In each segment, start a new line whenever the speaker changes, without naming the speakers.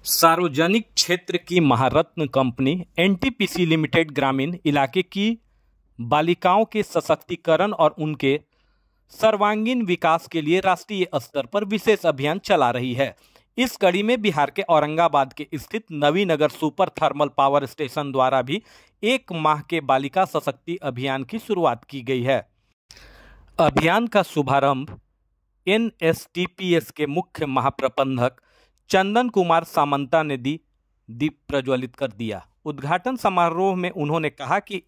सार्वजनिक क्षेत्र की महारत्न कंपनी एनटीपीसी लिमिटेड ग्रामीण इलाके की बालिकाओं के सशक्तिकरण और उनके सर्वांगीण विकास के लिए राष्ट्रीय स्तर पर विशेष अभियान चला रही है। इस कड़ी में बिहार के औरंगाबाद के स्थित Navinagar super thermal power station द्वारा भी 1 माह के बालिका सशक्ति अभियान की शुरुआत की गई है। अभियान का शुभारंभ एनएसटीपीएस के मुख्य महाप्रबंधक चंदन कुमार सामंता ने दीप प्रज्वलित कर दिया। उद्घाटन समारोह में उन्होंने कहा कि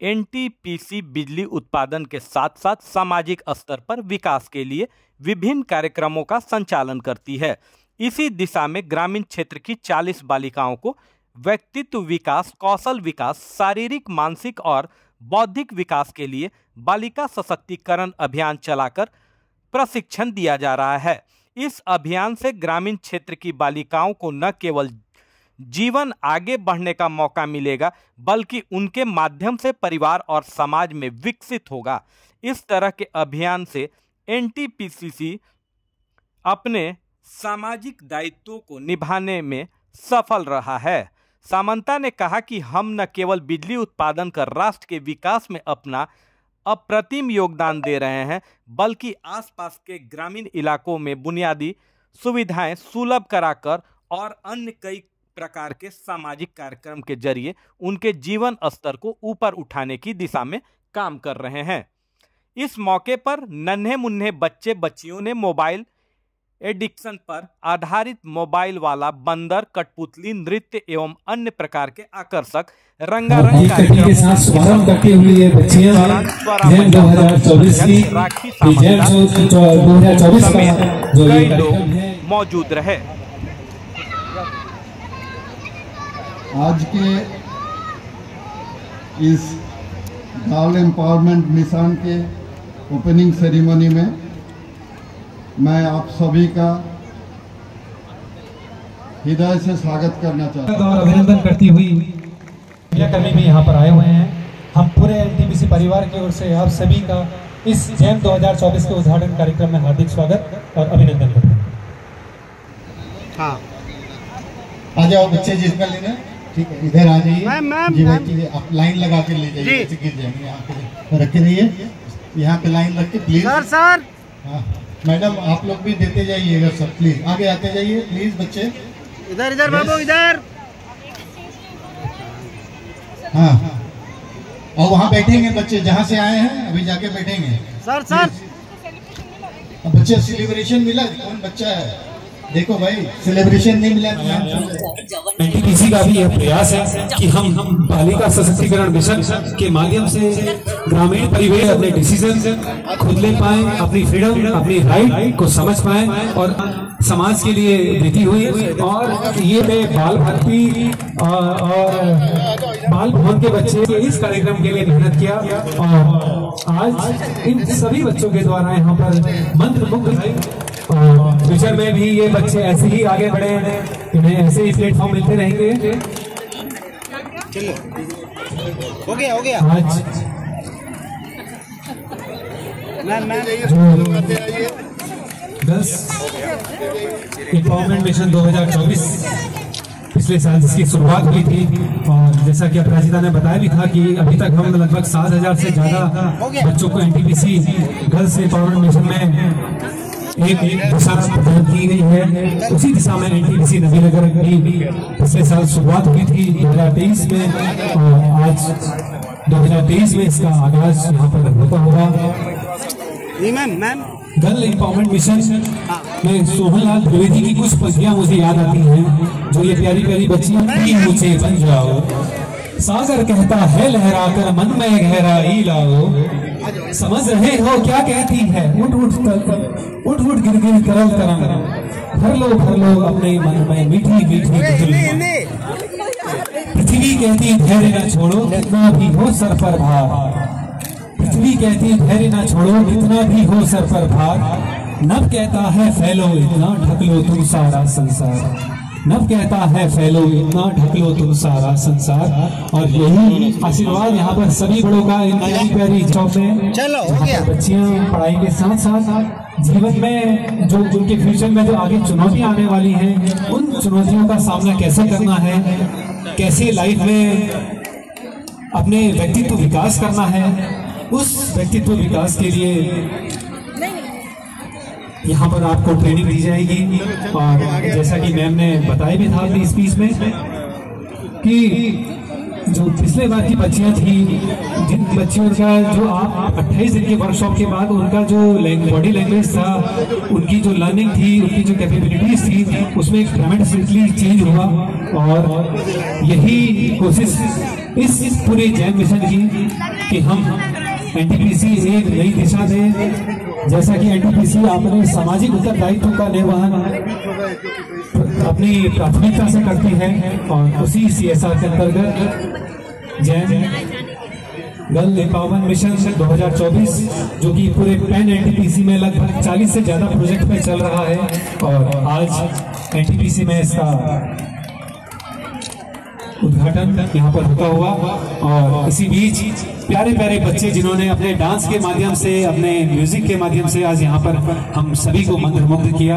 एनटीपीसी बिजली उत्पादन के साथ साथ सामाजिक स्तर पर विकास के लिए विभिन्न कार्यक्रमों का संचालन करती है। इसी दिशा में ग्रामीण क्षेत्र की 40 बालिकाओं को व्यक्तित्व विकास, कौशल विकास, शारीरिक, मानसिक और बौद्धिक विकास के लिए बालिका सशक्तिकरण अभियान चलाकर प्रशिक्षण दिया जा रहा है। इस अभियान से ग्रामीण क्षेत्र की बालिकाओं को न केवल जीवन आगे बढ़ने का मौका मिलेगा बल्कि उनके माध्यम से परिवार और समाज में विकसित होगा। इस तरह के अभियान से एनटीपीसी अपने सामाजिक दायित्वों को निभाने में सफल रहा है। सामंता ने कहा कि हम न केवल बिजली उत्पादन कर राष्ट्र के विकास में अपना अप्रतिम योगदान दे रहे हैं बल्कि आसपास के ग्रामीण इलाकों में बुनियादी सुविधाएं सुलभ कराकर और अन्य कई प्रकार के सामाजिक कार्यक्रम के जरिए उनके जीवन स्तर को ऊपर उठाने की दिशा में काम कर रहे हैं। इस मौके पर नन्हे मुन्ने बच्चे बच्चियों ने मोबाइल एडिक्शन पर आधारित मोबाइल वाला बंदर, कठपुतली, नृत्य एवं अन्य प्रकार के आकर्षक रंगारंग कार्यक्रम
के साथ स्वागत करते हुए बच्चियां जैम 2024 की जैम 2024 का जो
कई लोग मौजूद रहे।
आज के इस गर्ल एम्पावरमेंट मिशन के ओपनिंग सेरेमनी में मैं आप सभी का हृदय से स्वागत करना चाहता हूं
और अभिनंदन करती हुई मीडियाकर्मी भी यहाँ पर आए हुए हैं। हम पूरे एनटीपीसी परिवार की ओर से आप सभी का इस जैम 2024 के उद्घाटन कार्यक्रम में हार्दिक स्वागत और अभिनंदन करते हैं।
हाँ, आ जाओ बच्चे जिसका लेना, ठीक है, इधर आ जाइए जी भाई, आप लाइन लगा के ले जाइए, गिर जाएंगे। यहाँ पे रखे रहिए, यहाँ पे लाइन रख के प्लीज। सर हाँ मैडम, आप लोग भी देते जाइएगा सब, प्लीज आगे आते जाइए प्लीज बच्चे।
इधर इधर बाबू इधर।
हाँ और वहाँ बैठेंगे बच्चे जहाँ से आए हैं, अभी जाके बैठेंगे।
सर सर
बच्चे सेलिब्रेशन मिला, कौन बच्चा है देखो भाई, सेलिब्रेशन नहीं मिला।
एनटीपीसी का भी यह प्रयास है कि हम बालिका सशक्तिकरण मिशन के माध्यम से ग्रामीण परिवेश अपने डिसीजन खुद ले पाए, अपनी फ्रीडम, अपनी राइट को समझ पाए और समाज के लिए वृद्धि हुई। और ये बाल भारती और बाल भवन के बच्चे इस कार्यक्रम के लिए मेहनत किया और आज इन सभी बच्चों के द्वारा यहाँ पर मंत्र मुग्ध और फ्यूचर में भी ये बच्चे ऐसे ही आगे बढ़े, इन्हें ऐसे ही प्लेटफॉर्म मिलते रहेंगे।
चलो हो गया
आज गर्ल्स एम्पावरमेंट मिशन 2024 पिछले साल जिसकी शुरुआत हुई थी और जैसा कि अपराजिता ने बताया भी था कि अभी तक हम लगभग 7,000 से ज्यादा बच्चों को एनटीपीसी गर्ल्स एम्पावरमेंट मिशन में एक दिशा प्रदान की गई है। उसी दिशा में एनटीपीसी नवीनगर की पिछले साल शुरुआत हुई थी 2023 में और आज 2023 में इसका आगाज यहाँ पर होता होगा। गर्ल एम्पावरमेंट मिशन में सोहनलाल द्विवेदी की कुछ पंक्तियां मुझे याद आती हैं, जो ये प्यारी प्यारी बच्चियां, मुझे बन जाओ, सागर कहता है लहराकर मन में गहराई लाओ, समझ रहे हो क्या कहती है, उठ उठ गिर गिर करल तरंग, भर लो अपने मन में मीठी मीठी पृथ्वी कहती धैर्य न छोड़ो कितना भी हो सर पर भार, पृथ्वी कहती धैर्य न छोड़ो कितना भी हो सर पर भार, नभ कहता है फैलो इतना ढक लो तुम सारा संसार, नभ कहता है फैलो इतना ढक लो तुम सारा संसार। और यही आशीर्वाद यहाँ पर सभी बड़ों का इन प्यारी प्यारी जॉब में।
चलो हो गया।
बच्चियां पढ़ाई के साथ साथ जीवन में जो उनके फ्यूचर में जो आगे चुनौतियां आने वाली हैं, उन चुनौतियों का सामना कैसे करना है, कैसे लाइफ में अपने व्यक्तित्व विकास करना है, उस व्यक्तित्व विकास के लिए यहाँ पर आपको ट्रेनिंग दी जाएगी। और जैसा कि मैम ने बताया भी था अपनी स्पीच में कि जो पिछले बार की बच्चियां थी, जिन बच्चियों का जो आप 28 दिन के वर्कशॉप के बाद उनका जो बॉडी लैंग्वेज था, उनकी जो लर्निंग थी, उनकी जो कैपेबिलिटीज थी, उसमें एक ट्रेमेंडसली चेंज हुआ। और यही कोशिश इस पूरे जैम मिशन की कि हम एनटीपीसी एक नई दिशा दें। जैसा कि एनटीपीसी अपने सामाजिक उत्तरदायित्व का निर्वहन अपनी प्राथमिकता से करती है, और उसी सीएसआर के अंतर्गत जैन गर्ल एम्पावरमेंट मिशन 2024, जो कि पूरे पैन एनटीपीसी में लगभग 40 से ज्यादा प्रोजेक्ट में चल रहा है, और आज एनटीपीसी में इसका उद्घाटन यहाँ पर होता हुआ। और इसी बीच प्यारे प्यारे बच्चे जिन्होंने अपने डांस के माध्यम से, अपने म्यूजिक के माध्यम से आज यहाँ पर हम सभी को मंत्रमुग्ध किया।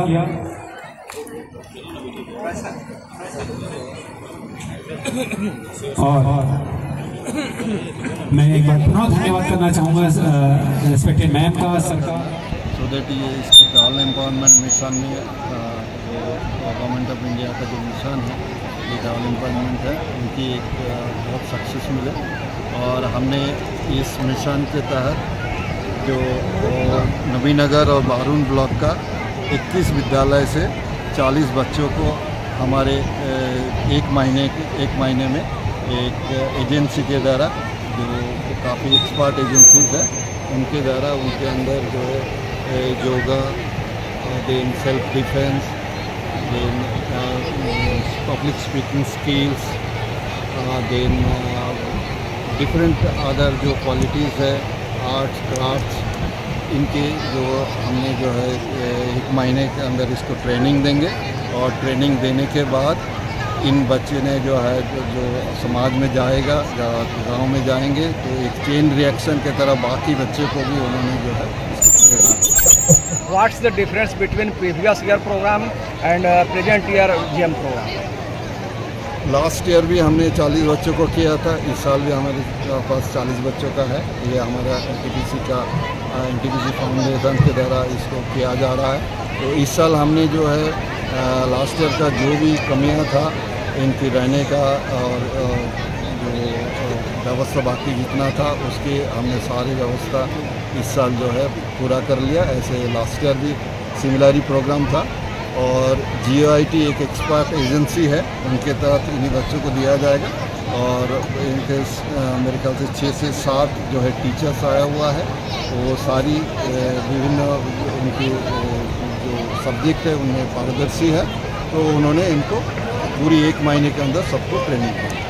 और मैं एक बार पुनः धन्यवाद करना चाहूँगा रेस्पेक्टेड मैम का, सरकार।
सो दैट ये इसकी गर्ल एम्पावरमेंट मिशन में जो गवर्नमेंट ऑफ इंडिया का जो मिशन है, ये गर्ल एम्पावरमेंट है, उनकी एक बहुत सक्सेस मिले। और हमने इस मिशन के तहत जो नबीनगर और बारून ब्लॉक का 21 विद्यालय से 40 बच्चों को हमारे एक महीने में एक एजेंसी के द्वारा, जो काफ़ी एक्सपर्ट एजेंसीज है, उनके द्वारा उनके अंदर जो है yoga, then self defence, then public speaking skills, then different other जो क्वालिटीज़ है, आर्ट्स क्राफ्ट्स, इनके जो हमने जो है एक महीने के अंदर इसको ट्रेनिंग देंगे। और ट्रेनिंग देने के बाद इन बच्चे ने जो है जो समाज में जाएगा, गांव में जाएंगे, तो एक चेन रिएक्शन की तरह बाकी बच्चे को भी उन्होंने जो है
What's the difference between previous year program and present year GM program?
Last year भी हमने 40 बच्चों को किया था, इस साल भी हमारे पास 40 बच्चों का है। ये हमारा एनटीपीसी फाउंडेशन के द्वारा इसको किया जा रहा है। तो इस साल हमने जो है लास्ट ईयर का जो भी कमियां था इनकी रहने का और जो व्यवस्था बाकी जितना था उसकी हमने सारी व्यवस्था इस साल जो है पूरा कर लिया। ऐसे लास्ट ईयर भी सिमिलर ही प्रोग्राम था। और GOIT एक एक्सपर्ट एजेंसी है, उनके तहत इन्हीं बच्चों को दिया जाएगा। और इनके मेरे ख्याल से 6 से 7 जो है टीचर्स आया हुआ है, वो सारी विभिन्न उनकी जो सब्जेक्ट है उनमें पारदर्शी है। तो उन्होंने इनको पूरी 1 महीने के अंदर सबको ट्रेनिंग दी।